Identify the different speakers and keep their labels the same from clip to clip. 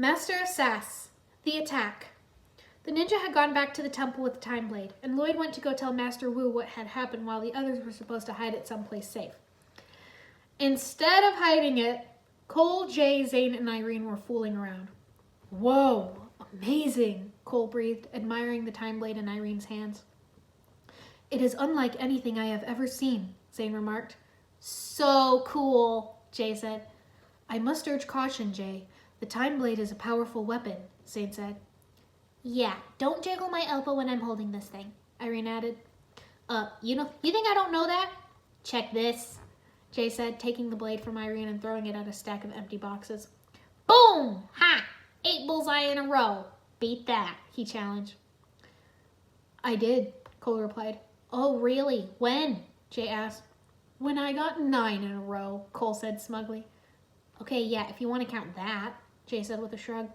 Speaker 1: Master of Sass, the attack. The ninja had gone back to the temple with the time blade, and Lloyd went to go tell Master Wu what had happened while the others were supposed to hide it someplace safe. Instead of hiding it, Cole, Jay, Zane, and Irene were fooling around. Whoa, amazing, Cole breathed, admiring the time blade in Irene's hands. It is unlike anything I have ever seen, Zane remarked. So cool, Jay said. I must urge caution, Jay. The time blade is a powerful weapon, Zane said. Yeah, don't jiggle my elbow when I'm holding this thing, Irene added. You think I don't know that? Check this, Jay said, taking the blade from Irene and throwing it at a stack of empty boxes. Boom! Ha! 8 bullseye in a row. Beat that, he challenged. I did, Cole replied. Oh, really? When? Jay asked. When I got 9 in a row, Cole said smugly. Okay, yeah, if you want to count that, Jay said with a shrug.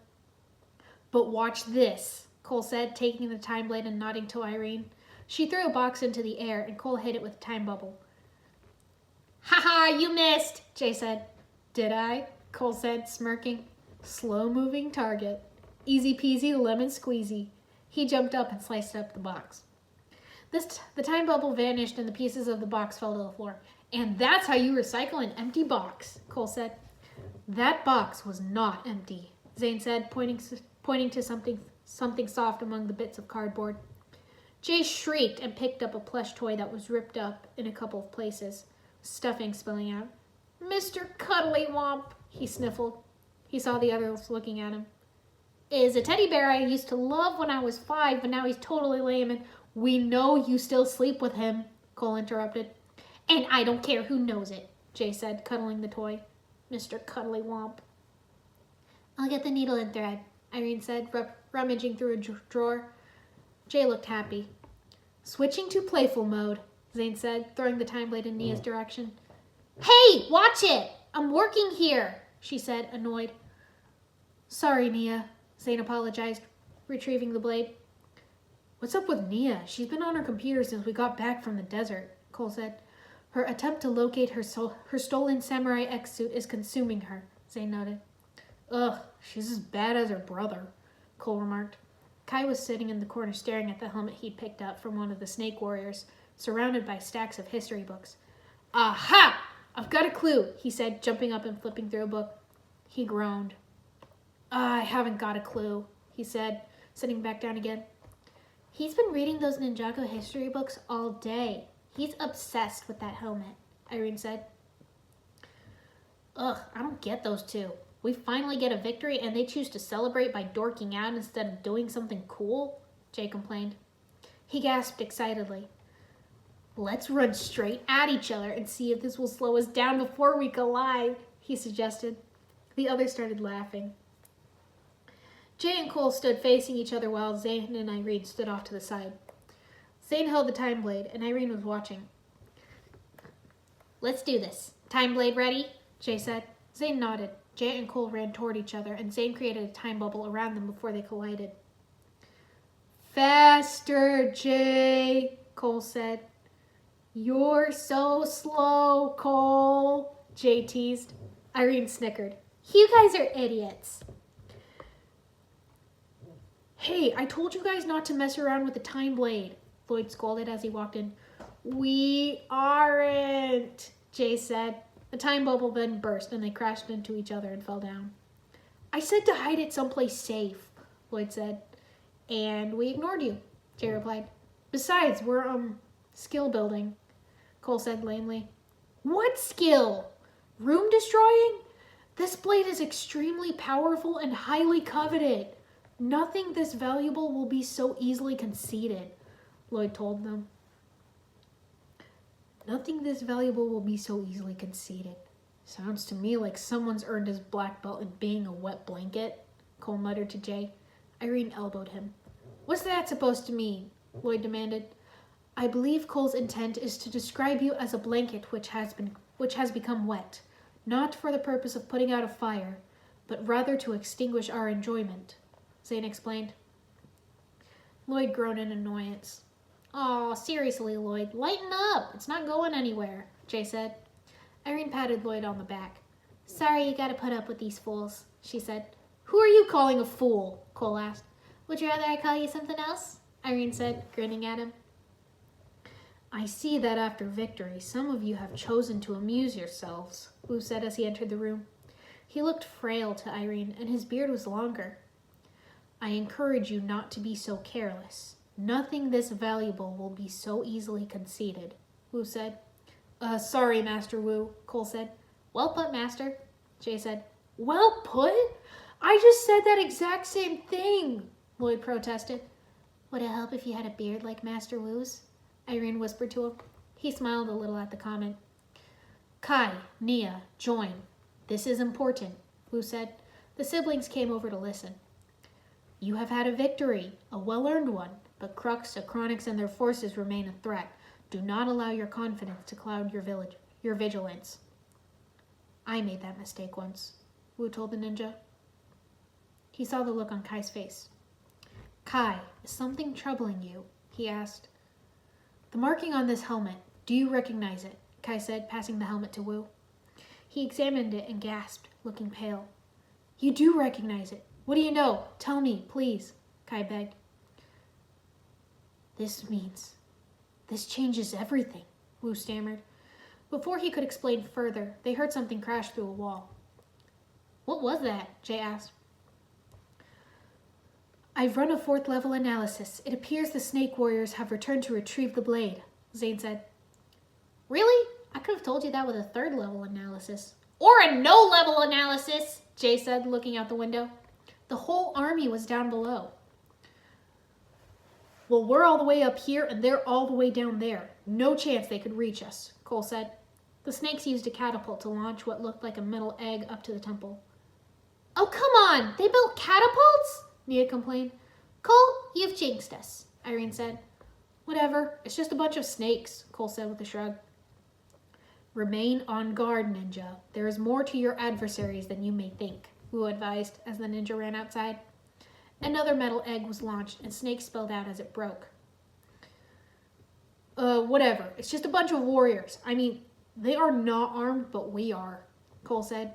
Speaker 1: But watch this, Cole said, taking the time blade and nodding to Irene. She threw a box into the air, and Cole hit it with a time bubble. Ha-ha, you missed, Jay said. Did I? Cole said, smirking. Slow-moving target. Easy peasy lemon squeezy. He jumped up and sliced up the box. The time bubble vanished and the pieces of the box fell to the floor. And that's how you recycle an empty box, Cole said. That box was not empty, Zane said, pointing to something soft among the bits of cardboard. Jay shrieked and picked up a plush toy that was ripped up in a couple of places, stuffing spilling out. Mr. Cuddlywomp, he sniffled. He saw the others looking at him. Is a teddy bear I used to love when I was 5, but now he's totally lame, and we know you still sleep with him, Cole interrupted. And I don't care who knows it, Jay said, cuddling the toy. Mr. Cuddlywomp. I'll get the needle and thread, Irene said, rummaging through a drawer. Jay looked happy. Switching to playful mode, Zane said, throwing the time blade in Nia's direction. Hey, watch it! I'm working here, she said, annoyed. Sorry, Nia, Zane apologized, retrieving the blade. What's up with Nia? She's been on her computer since we got back from the desert, Cole said. Her attempt to locate her stolen Samurai X suit is consuming her, Zane noted. Ugh, she's as bad as her brother, Cole remarked. Kai was sitting in the corner staring at the helmet he'd picked up from one of the snake warriors, surrounded by stacks of history books. Aha! I've got a clue, he said, jumping up and flipping through a book. He groaned. I haven't got a clue, he said, sitting back down again. He's been reading those Ninjago history books all day. He's obsessed with that helmet, Irene said. Ugh, I don't get those two. We finally get a victory and they choose to celebrate by dorking out instead of doing something cool, Jay complained. He gasped excitedly. Let's run straight at each other and see if this will slow us down before we collide, he suggested. The others started laughing. Jay and Cole stood facing each other while Zane and Irene stood off to the side. Zane held the time blade, and Irene was watching. Let's do this. Time blade ready? Jay said. Zane nodded. Jay and Cole ran toward each other, and Zane created a time bubble around them before they collided. Faster, Jay, Cole said. You're so slow, Cole, Jay teased. Irene snickered. You guys are idiots. Hey, I told you guys not to mess around with the time blade, Lloyd scolded as he walked in. We aren't, Jay said. The time bubble then burst and they crashed into each other and fell down. I said to hide it someplace safe, Lloyd said. And we ignored you, Jay replied. Besides, we're, skill building, Cole said lamely. What skill? Room destroying? This blade is extremely powerful and highly coveted. Nothing this valuable will be so easily conceded, Lloyd told them. Nothing this valuable will be so easily conceded. Sounds to me like someone's earned his black belt in being a wet blanket, Cole muttered to Jay. Irene elbowed him. What's that supposed to mean? Lloyd demanded. I believe Cole's intent is to describe you as a blanket which has become wet, not for the purpose of putting out a fire, but rather to extinguish our enjoyment, Zane explained. Lloyd groaned in annoyance. Aw, seriously, Lloyd, lighten up. It's not going anywhere, Jay said. Irene patted Lloyd on the back. Sorry you gotta put up with these fools, she said. Who are you calling a fool? Cole asked. Would you rather I call you something else? Irene said, grinning at him. I see that after victory, some of you have chosen to amuse yourselves, Wu said as he entered the room. He looked frail to Irene, and his beard was longer. I encourage you not to be so careless. Nothing this valuable will be so easily conceded, Wu said. Sorry, Master Wu, Cole said. Well put, Master, Jay said. Well put? I just said that exact same thing, Lloyd protested. Would it help if you had a beard like Master Wu's? Irene whispered to him. He smiled a little at the comment. Kai, Nia, join. This is important, Wu said. The siblings came over to listen. You have had a victory, a well-earned one, but Crux, Acronix, and their forces remain a threat. Do not allow your confidence to cloud your vigilance. I made that mistake once, Wu told the ninja. He saw the look on Kai's face. Kai, is something troubling you? He asked. The marking on this helmet. Do you recognize it? Kai said, passing the helmet to Wu. He examined it and gasped, looking pale. You do recognize it. What do you know? Tell me, please, Kai begged. This changes everything, Wu stammered. Before he could explain further, they heard something crash through a wall. What was that? Jay asked. I've run a 4th level analysis. It appears the snake warriors have returned to retrieve the blade, Zane said. Really? I could have told you that with a 3rd level analysis. Or a no level analysis, Jay said, looking out the window. The whole army was down below. Well, we're all the way up here and they're all the way down there. No chance they could reach us, Cole said. The snakes used a catapult to launch what looked like a metal egg up to the temple. Oh, come on! They built catapults? Nia complained. Cole, you've jinxed us, Irene said. Whatever, it's just a bunch of snakes, Cole said with a shrug. Remain on guard, ninja. There is more to your adversaries than you may think, Wu advised as the ninja ran outside. Another metal egg was launched and snakes spilled out as it broke. Whatever, it's just a bunch of warriors. I mean, they are not armed, but we are, Cole said.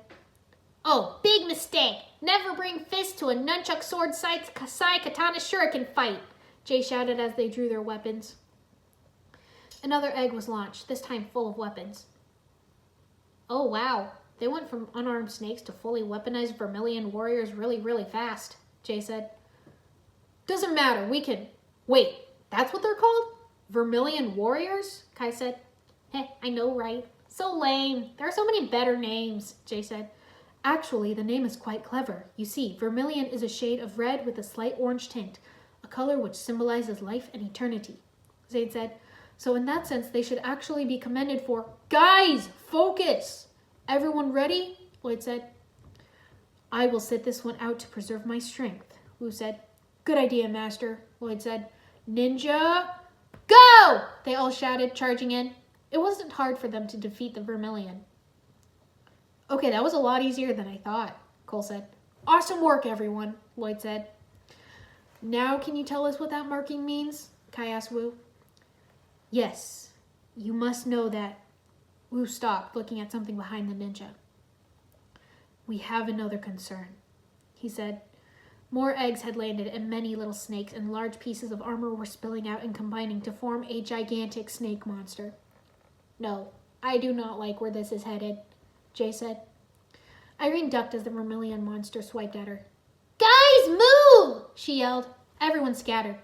Speaker 1: Oh, big mistake. Never bring fists to a nunchuck sword sai katana shuriken fight, Jay shouted as they drew their weapons. Another egg was launched, this time full of weapons. Oh, wow. They went from unarmed snakes to fully weaponized vermilion warriors really, really fast, Jay said. Doesn't matter, we can... Wait, that's what they're called? Vermilion warriors? Kai said. Heh, I know, right? So lame. There are so many better names, Jay said. Actually, the name is quite clever. You see, vermilion is a shade of red with a slight orange tint, a color which symbolizes life and eternity, Zane said. So in that sense, they should actually be commended for... Guys, focus! Everyone ready? Lloyd said. I will sit this one out to preserve my strength, Wu said. Good idea, Master, Lloyd said. Ninja, go! They all shouted, charging in. It wasn't hard for them to defeat the vermilion. Okay, that was a lot easier than I thought, Cole said. Awesome work, everyone, Lloyd said. Now can you tell us what that marking means? Kai asked Wu. Yes, you must know that... Wu stopped, looking at something behind the ninja. We have another concern, he said. More eggs had landed and many little snakes and large pieces of armor were spilling out and combining to form a gigantic snake monster. No, I do not like where this is headed, Jay said. Irene ducked as the vermilion monster swiped at her. Guys, move! She yelled. Everyone scattered.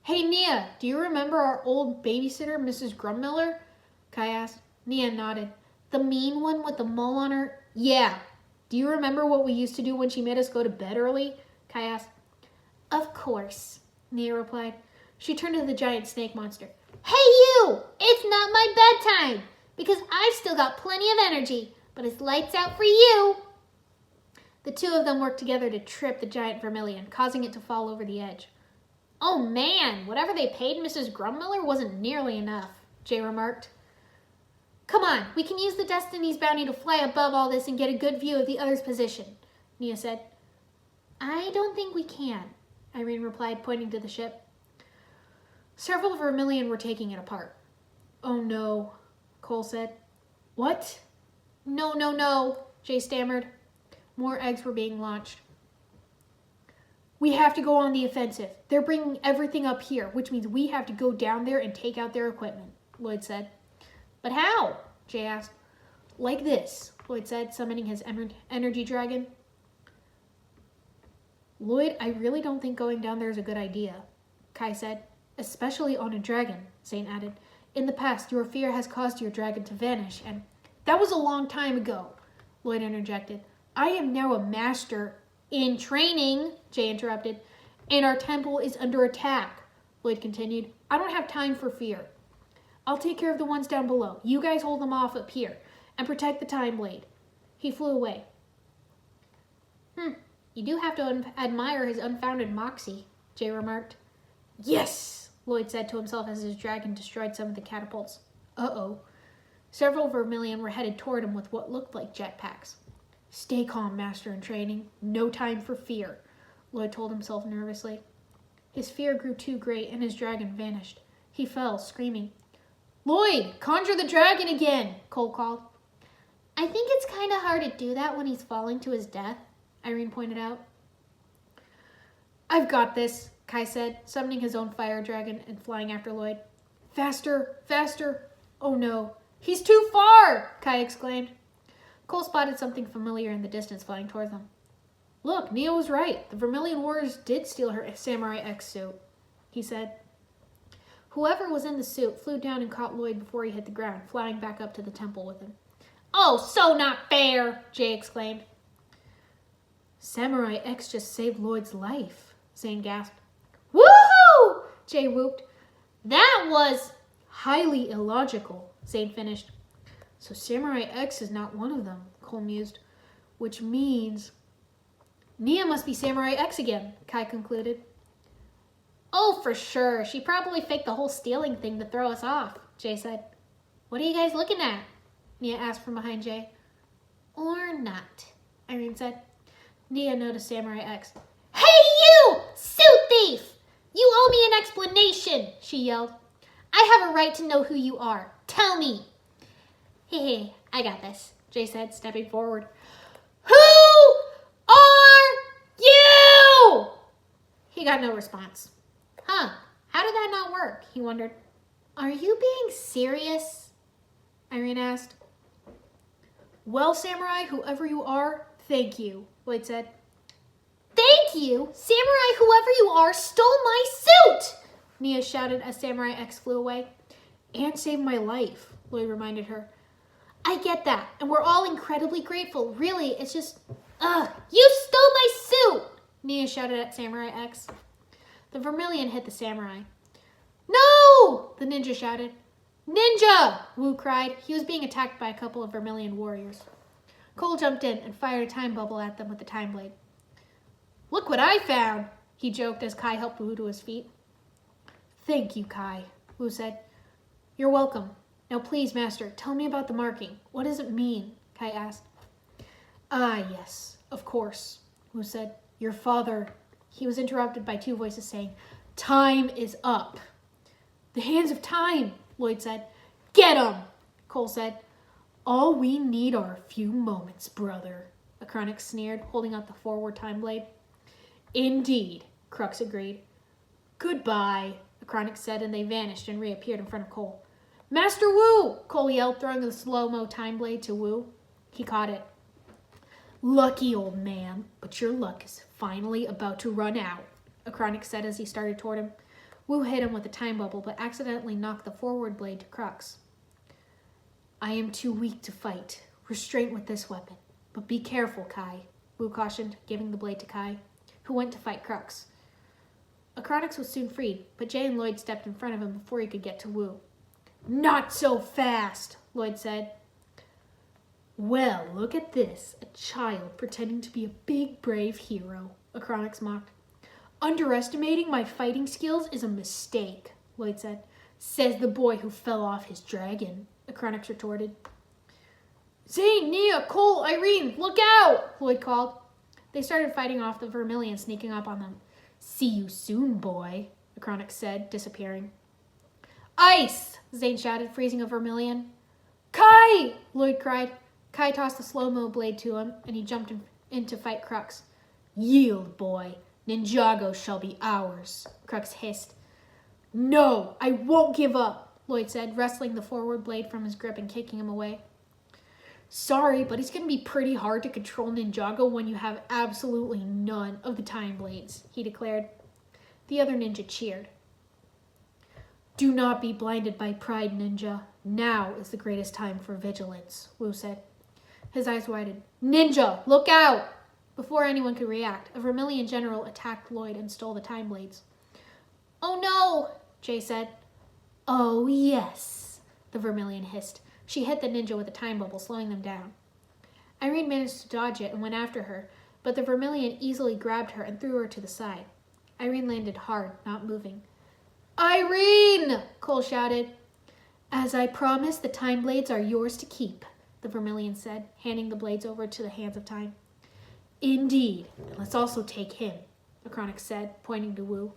Speaker 1: Hey, Nia, do you remember our old babysitter, Mrs. Grummiller? Kai asked. Nia nodded. The mean one with the mole on her? Yeah. Do you remember what we used to do when she made us go to bed early? Kai asked. Of course, Nia replied. She turned to the giant snake monster. Hey, you! It's not my bedtime, because I've still got plenty of energy, but it's lights out for you. The two of them worked together to trip the giant vermilion, causing it to fall over the edge. Oh man, whatever they paid Mrs. Grummiller wasn't nearly enough, Jay remarked. Come on, we can use the Destiny's bounty to fly above all this and get a good view of the other's position, Nia said. I don't think we can, Irene replied, pointing to the ship. Several vermilion were taking it apart. Oh no, Cole said. What? No, Jay stammered. More eggs were being launched. We have to go on the offensive. They're bringing everything up here, which means we have to go down there and take out their equipment, Lloyd said. But how? Jay asked. Like this, Lloyd said, summoning his energy dragon. Lloyd, I really don't think going down there is a good idea, Kai said. Especially on a dragon, Zane added. In the past, your fear has caused your dragon to vanish, and that was a long time ago, Lloyd interjected. I am now a master in training, Jay interrupted, and our temple is under attack, Lloyd continued. I don't have time for fear. I'll take care of the ones down below. You guys hold them off up here and protect the time blade. He flew away. You do have to admire his unfounded moxie, Jay remarked. Yes, Lloyd said to himself as his dragon destroyed some of the catapults. Uh-oh. Several Vermilion were headed toward him with what looked like jetpacks. Stay calm, Master in Training. No time for fear, Lloyd told himself nervously. His fear grew too great and his dragon vanished. He fell, screaming. Lloyd, conjure the dragon again, Cole called. I think it's kind of hard to do that when he's falling to his death, Irene pointed out. I've got this, Kai said, summoning his own fire dragon and flying after Lloyd. Faster, faster. Oh no, he's too far, Kai exclaimed. Cole spotted something familiar in the distance flying toward them. Look, Neo was right. The Vermilion Warriors did steal her Samurai X suit, he said. Whoever was in the suit flew down and caught Lloyd before he hit the ground, flying back up to the temple with him. Oh, so not fair, Jay exclaimed. Samurai X just saved Lloyd's life, Zane gasped. Woohoo! Jay whooped. That was highly illogical, Zane finished. So Samurai X is not one of them, Cole mused, which means Nia must be Samurai X again, Kai concluded. Oh, for sure. She probably faked the whole stealing thing to throw us off, Jay said. What are you guys looking at? Nia asked from behind Jay. Or not, Irene said. Nia noticed Samurai X. Hey, you! Suit thief! You owe me an explanation, she yelled. I have a right to know who you are. Tell me. Hey, I got this, Jay said, stepping forward. Who are you? He got no response. Huh, how did that not work? He wondered. Are you being serious? Irene asked. Well, Samurai, whoever you are, thank you, Lloyd said. Thank you? Samurai, whoever you are, stole my suit! Nia shouted as Samurai X flew away. And saved my life, Lloyd reminded her. I get that, and we're all incredibly grateful. Really, it's just... you stole my suit! Nia shouted at Samurai X. The Vermilion hit the Samurai. No! The ninja shouted. Ninja! Wu cried. He was being attacked by a couple of Vermilion warriors. Cole jumped in and fired a time bubble at them with the time blade. Look what I found, he joked as Kai helped Wu to his feet. Thank you, Kai, Wu said. You're welcome. Now please, Master, tell me about the marking. What does it mean? Kai asked. Ah, yes, of course, Wu said. Your father... He was interrupted by two voices saying, Time is up. The hands of time, Lloyd said. Get 'em, Cole said. All we need are a few moments, brother, Akronix sneered, holding out the forward time blade. Indeed, Crux agreed. Goodbye, Akronix said, and they vanished and reappeared in front of Cole. Master Wu, Cole yelled, throwing the slow-mo time blade to Wu. He caught it. Lucky old man, but your luck is finally about to run out, Akronix said as he started toward him. Wu hit him with a time bubble, but accidentally knocked the forward blade to Crux. I am too weak to fight. Restraint with this weapon. But be careful, Kai, Wu cautioned, giving the blade to Kai, who went to fight Crux. Akronix was soon freed, but Jay and Lloyd stepped in front of him before he could get to Wu. Not so fast, Lloyd said. Well, look at this. A child pretending to be a big, brave hero, Akronix mocked. Underestimating my fighting skills is a mistake, Lloyd said. Says the boy who fell off his dragon, Akronix retorted. Zane, Nia, Cole, Irene, look out, Lloyd called. They started fighting off the Vermilion sneaking up on them. See you soon, boy, Akronix said, disappearing. Ice, Zane shouted, freezing a Vermilion. Kai, Lloyd cried. Kai tossed the slow-mo blade to him, and he jumped in to fight Crux. Yield, boy. Ninjago shall be ours, Crux hissed. No, I won't give up, Lloyd said, wrestling the forward blade from his grip and kicking him away. Sorry, but it's going to be pretty hard to control Ninjago when you have absolutely none of the time blades, he declared. The other ninja cheered. Do not be blinded by pride, ninja. Now is the greatest time for vigilance, Wu said. His eyes widened. Ninja, look out! Before anyone could react, a Vermilion general attacked Lloyd and stole the time blades. Oh no, Jay said. Oh yes, the Vermilion hissed. She hit the ninja with a time bubble, slowing them down. Irene managed to dodge it and went after her, but the Vermilion easily grabbed her and threw her to the side. Irene landed hard, not moving. Irene! Cole shouted. As I promised, the time blades are yours to keep, the Vermilion said, handing the blades over to the hands of time. Indeed, and let's also take him, Acronix said, pointing to Wu.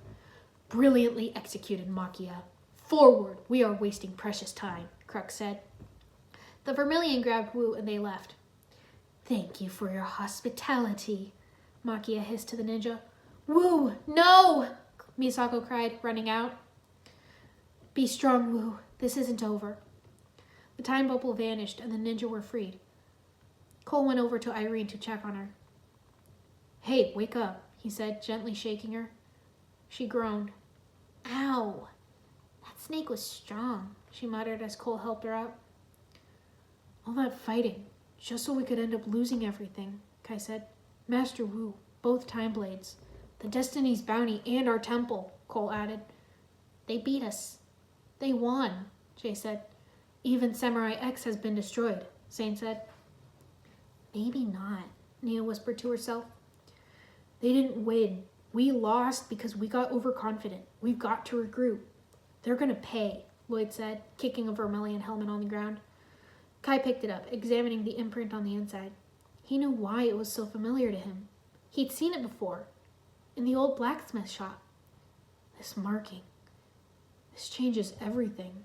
Speaker 1: Brilliantly executed, Makia. Forward, we are wasting precious time, Crux said. The Vermilion grabbed Wu and they left. Thank you for your hospitality, Makia hissed to the ninja. Wu, no! Misako cried, running out. Be strong, Wu. This isn't over. The time bubble vanished and the ninja were freed. Cole went over to Irene to check on her. Hey, wake up, he said, gently shaking her. She groaned. Ow! That snake was strong, she muttered as Cole helped her out. All that fighting, just so we could end up losing everything, Kai said. Master Wu, both time blades, the Destiny's bounty, and our temple, Cole added. They beat us. They won, Jay said. Even Samurai X has been destroyed, Zane said. Maybe not, Nia whispered to herself. They didn't win. We lost because we got overconfident. We've got to regroup. They're gonna pay, Lloyd said, kicking a Vermilion helmet on the ground. Kai picked it up, examining the imprint on the inside. He knew why it was so familiar to him. He'd seen it before, in the old blacksmith shop. This marking. This changes everything.